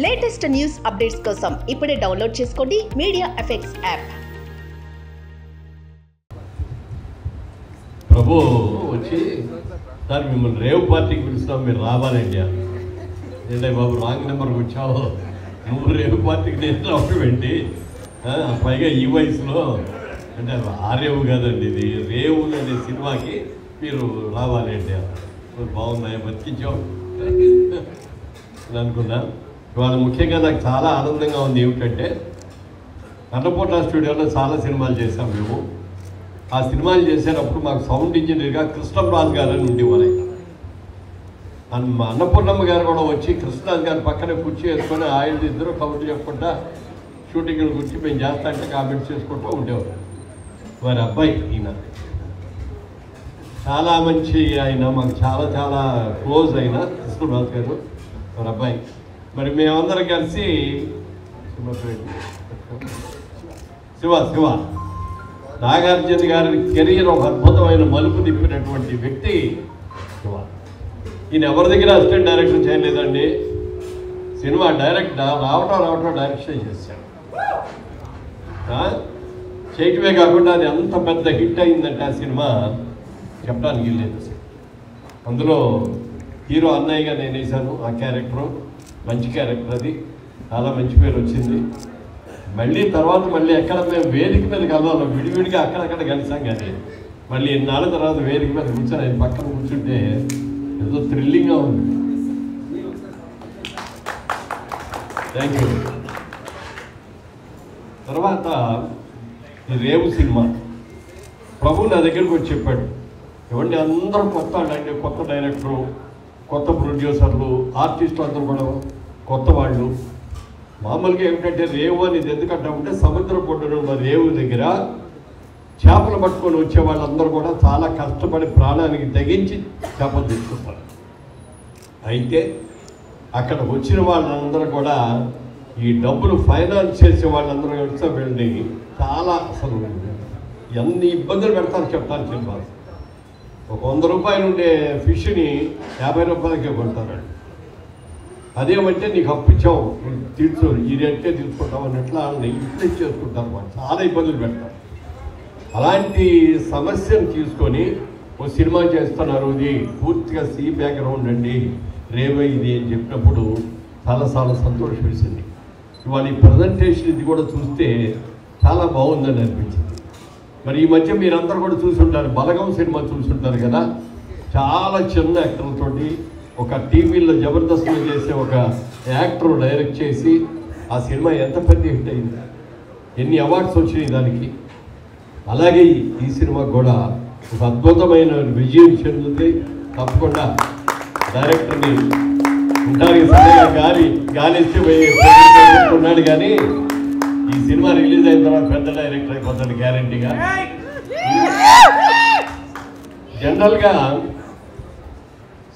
Latest news updates కోసం ఇప్పుడే download చేసుకోండి మీడియా ఎఫెక్ట్స్ యాప్. ప్రభు వచ్చి సార్ మిమ్మల్ని రేవ్ పార్టీకి పిలుస్తున్నాం, మీరు రావాలండి. ఏంటంటే బాబు రాంగ్ నెంబర్కి వచ్చావు, నువ్వు రేవ్ పార్టీకి నేను రావడం ఏంటి, పైగా ఈ వయసులో అంటే ఆరేవు కాదండి ఇది, రేవు అనే సినిమాకి మీరు రావాలండి. బాగున్నాయి, బతికించావు అనుకున్నా. ఇవాళ ముఖ్యంగా నాకు చాలా ఆనందంగా ఉంది. ఏమిటంటే అన్నపూర్ణ స్టూడియోలో చాలా సినిమాలు చేశాం మేము. ఆ సినిమాలు చేసేటప్పుడు మాకు సౌండ్ ఇంజనీర్గా కృష్ణరాజు గారు అని ఉండేవారు. మా అన్నపూర్ణమ్మ గారు కూడా వచ్చి కృష్ణరాజు గారి పక్కనే కుర్చీ వేసుకొని ఆయన ఇద్దరు కబుర్లు చెప్పుకుంటా షూటింగ్లు గురించి మేము చేస్తా అంటే కామెంట్స్ చేసుకుంటూ ఉండేవారు. వారి అబ్బాయి ఈయన చాలా మంచి, ఆయన మాకు చాలా చాలా క్లోజ్ అయిన కృష్ణరాజు గారు వారి అబ్బాయి. మరి మేమందరం కలిసి శివ నాగార్జున గారి కెరీర్ ఒక అద్భుతమైన మలుపు తిప్పినటువంటి వ్యక్తి శివ. ఈయన ఎవరి దగ్గర అసిస్టెంట్ డైరెక్షన్ చేయలేదండి, సినిమా డైరెక్ట్ రావటం డైరెక్షన్ చేశాడు. చేయటమే కాకుండా అది అంత పెద్ద హిట్ అయిందంటే ఆ సినిమా చెప్పడానికి లేదు. అందులో హీరో అన్నయ్యగా నేను వేశాను. ఆ క్యారెక్టరు మంచి క్యారెక్టర్, అది చాలా మంచి పేరు వచ్చింది. మళ్ళీ తర్వాత ఎక్కడ మేము వేదిక మీద కలవాలి, విడివిడిగా అక్కడక్కడ కలిసాం. కానీ మళ్ళీ ఇన్నాళ్ళ తర్వాత వేదిక మీద కూర్చొని ఆయన పక్కన కూర్చుంటే ఏదో థ్రిల్లింగ్గా ఉంది. Thank you. తర్వాత ఈ రేవు సినిమా ప్రభు నా దగ్గరికి వచ్చి చెప్పాడు, ఇవన్నీ అందరూ కొత్త అండి, కొత్త డైరెక్టరు, కొత్త ప్రొడ్యూసర్లు, ఆర్టిస్టులు అందరూ కూడా కొత్త వాళ్ళు. మామూలుగా ఏమిటంటే రేవు అనేది ఎందుకంటే ఉంటే సముద్ర పొడ్డున రేవు దగ్గర చేపలు పట్టుకొని వచ్చే వాళ్ళందరూ కూడా చాలా కష్టపడి ప్రాణానికి తెగించి చేపలు తీసుకుంటారు. అయితే అక్కడ వచ్చిన వాళ్ళందరూ కూడా ఈ డబ్బులు ఫైనాన్స్ చేసే వాళ్ళందరూ వచ్చి వెళ్ళి చాలా అసలు ఎన్ని ఇబ్బందులు పెడతారు చెప్తాను. సినిమా ఒక 100 రూపాయలు ఉండే ఫిష్ని 50 రూపాయలకే కొంటారు. అదేమంటే నీకు అప్పు ఇచ్చావు తీర్చు, ఈ రేట్కే తీసుకుంటావు అన్నట్లా ఇట్లా చేసుకుంటారు. వాళ్ళు చాలా ఇబ్బందులు పెడతారు. అలాంటి సమస్యను తీసుకొని ఓ సినిమా చేస్తున్నారు, ఇది పూర్తిగా సీ బ్యాక్గ్రౌండ్ అండి, రేవే ఇది అని చెప్పినప్పుడు చాలా సంతోషం వేసింది. ఇవాళ ఈ ప్రజెంటేషన్ ఇది కూడా చూస్తే చాలా బాగుందని అనిపించింది. మరి ఈ మధ్య మీరందరూ కూడా చూసుంటారు, బలగం సినిమా చూసుంటారు కదా. చాలా చిన్న యాక్టర్లతోటి ఒక టీవీలో జబర్దస్త్లో చేసే ఒక యాక్టర్ డైరెక్ట్ చేసి ఆ సినిమా ఎంత పెద్ద హిట్ అయింది, ఎన్ని అవార్డ్స్ వచ్చినాయి దానికి. అలాగే ఈ సినిమా కూడా ఒక అద్భుతమైన విజయం చెందుతుంది. తప్పకుండా డైరెక్టర్ని ఉంటానికి సరిగా గాలిస్తే ఉన్నాడు, కానీ ఈ సినిమా రిలీజ్ అయిన తర్వాత పెద్ద డైరెక్టర్ అయిపోతాడు గ్యారంటీగా. జనరల్గా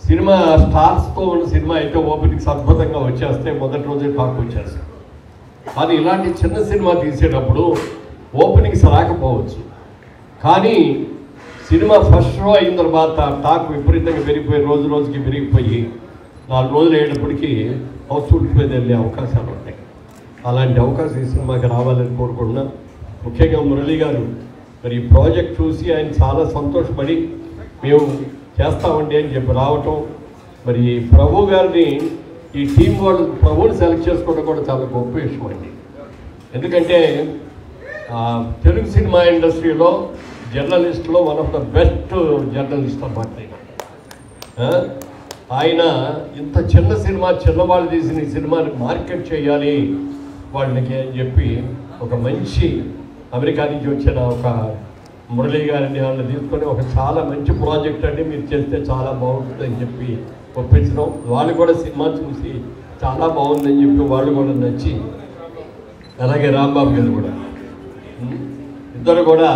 సినిమా స్టార్స్తో ఉన్న సినిమా అయితే ఓపెనింగ్స్ అద్భుతంగా వచ్చేస్తే మొదటి రోజే టాక్ వచ్చేస్తాయి. కానీ ఇలాంటి చిన్న సినిమా తీసేటప్పుడు ఓపెనింగ్స్ రాకపోవచ్చు, కానీ సినిమా ఫస్ట్ షో అయిన తర్వాత టాక్ విపరీతంగా పెరిగిపోయి రోజుకి పెరిగిపోయి 4 రోజులు అయ్యేటప్పటికీ హౌస్ఫుల్ మీద వెళ్ళే అవకాశాలు ఉంటాయి. అలాంటి అవకాశం ఈ సినిమాకి రావాలని కోరుకుంటున్నా. ముఖ్యంగా మురళీ గారు మరి ఈ ప్రాజెక్ట్ చూసి ఆయన చాలా సంతోషపడి మేము చేస్తామండి అని చెప్పి రావటం, మరి ప్రభు గారిని ఈ టీం వాళ్ళు ప్రభుని సెలెక్ట్ చేసుకోవడం కూడా చాలా గొప్ప విషయం అండి. ఎందుకంటే తెలుగు సినిమా ఇండస్ట్రీలో జర్నలిస్ట్లో one of the best journalist అన్నమాట ఆయన. ఇంత చిన్న సినిమా, చిన్నవాళ్ళు తీసిన ఈ సినిమాని మార్కెట్ చేయాలి వాళ్ళకి అని చెప్పి ఒక మంచి అమెరికా నుంచి వచ్చిన ఒక మురళీ గారిని వాళ్ళని తీసుకొని ఒక చాలా మంచి ప్రాజెక్ట్ అండి మీరు చేస్తే చాలా బాగుంటుంది అని చెప్పి ఒప్పించడం. వాళ్ళు కూడా సినిమా చూసి చాలా బాగుందని చెప్పి వాళ్ళు కూడా నచ్చి, అలాగే రాంబాబు గారు కూడా ఇద్దరు కూడా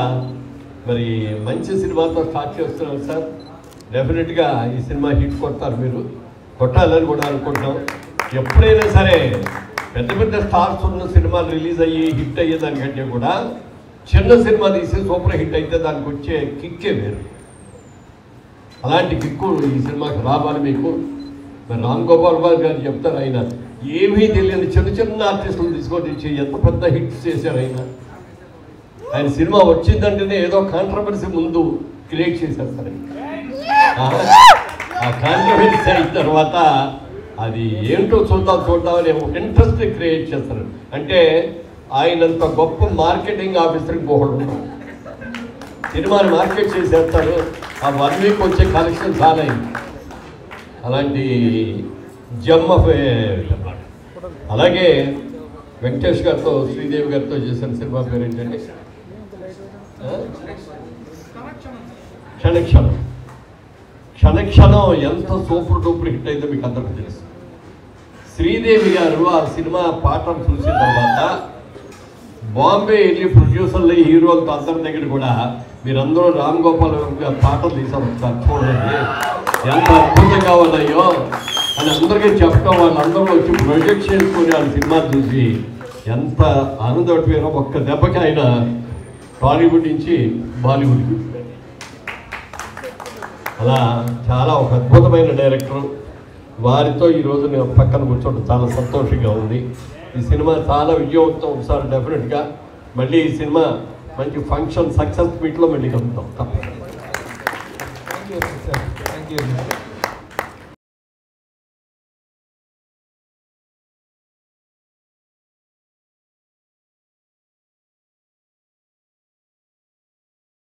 మరి మంచి సినిమాతో స్టార్ట్ చేస్తున్నారు సార్. డెఫినెట్గా ఈ సినిమా హిట్ కొడతారు, మీరు కొట్టాలని కూడా అనుకుంటున్నాం. ఎప్పుడైనా సరే పెద్ద స్టార్స్ ఉన్న సినిమాలు రిలీజ్ అయ్యి హిట్ అయ్యేదానికంటే కూడా చిన్న సినిమా తీసి సూపర్ హిట్ అయితే దానికి వచ్చే కిక్కే వేరు. అలాంటి కిక్కు ఈ సినిమాకి రావాలి మీకు. మరి రామ్ గోపాల్ వర్మ గారు చెప్తారు, ఆయన ఏమీ తెలియని చిన్న చిన్న ఆర్టిస్టులు తీసుకొని ఎంత పెద్ద హిట్స్ చేశారు ఆయన సినిమా వచ్చిందంటేనే ఏదో కాంట్రవర్సీ ముందు క్రియేట్ చేశారు సార్. ఆ కాంట్రవర్సీ అయిన తర్వాత అది ఏంటో చూద్దామని ఒక ఇంట్రెస్ట్ క్రియేట్ చేస్తారు. అంటే ఆయనంత గొప్ప మార్కెటింగ్ ఆఫీసర్ ఇంకొకడు ఉన్నాడు. సినిమాని మార్కెట్ చేసేస్తారు, ఆ 1 వీక్ వచ్చే కలెక్షన్ చాలా అయింది. అలాంటి జమ్మ. అలాగే వెంకటేష్ గారితో శ్రీదేవి గారితో చేసిన సినిమా పేరు ఏంటంటే క్షణక్షణం. క్షణక్షణం ఎంత సూపర్ డూపర్ హిట్ అయితే మీకు అందరికీ తెలుసు. శ్రీదేవి గారు ఆ సినిమా పాటలు చూసిన తర్వాత బాంబే వెళ్ళి ప్రొడ్యూసర్లు హీరోలతో అందరి దగ్గర కూడా మీరందరూ రామ్ గోపాల్ గారి పాటలు తీసారు ఒకసారి చూడండి, ఎంత అద్భుతంగా ఉన్నాయో అని అందరికీ చెప్పడం, వాళ్ళందరూ వచ్చి ప్రొజెక్ట్ చేసుకొని ఆ సినిమా చూసి ఎంత ఆనందపడిపోయారో. ఒక్క దెబ్బకి ఆయన టాలీవుడ్ నుంచి బాలీవుడ్కి. అలా చాలా ఒక అద్భుతమైన డైరెక్టర్. వారితో ఈరోజు నేను పక్కన కూర్చోవడం చాలా సంతోషంగా ఉంది. ఈ సినిమా చాలా విజయవంతం. ఒకసారి డెఫినెట్గా మళ్ళీ ఈ సినిమా మంచి ఫంక్షన్ సక్సెస్ మీట్లో మళ్ళీ కలుగుతాం. Thank you.